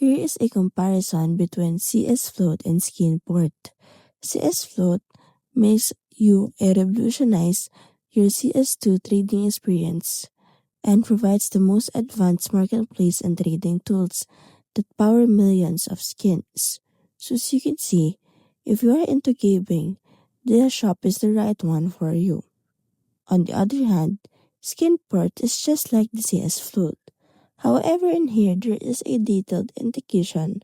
Here is a comparison between CSFloat and Skinport. CSFloat makes you revolutionize your CS2 trading experience and provides the most advanced marketplace and trading tools that power millions of skins. So as you can see, if you are into gaming, this shop is the right one for you. On the other hand, Skinport is just like the CSFloat. However, in here there is a detailed indication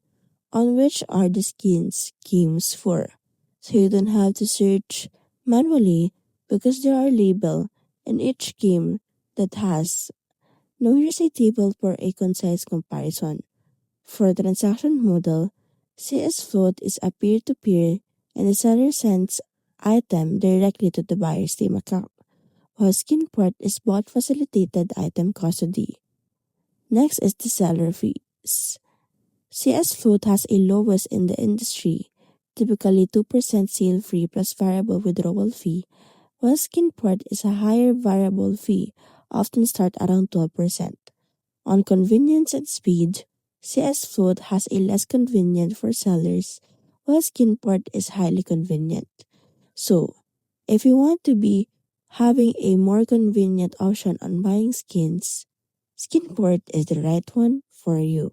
on which are the skins games for. So you don't have to search manually because there are labels in each game that has. Now here's a table for a concise comparison. For transaction model, CSFloat is a peer-to-peer and the seller sends item directly to the buyer's Steam account, while Skinport is bot facilitated item custody. Next is the seller fees. CSFloat has a lowest in the industry, typically 2% sale fee plus variable withdrawal fee, while Skinport is a higher variable fee, often start around 12%. On convenience and speed, CSFloat has a less convenient for sellers, while Skinport is highly convenient. So, if you want to be having a more convenient option on buying skins, Skinport is the right one for you.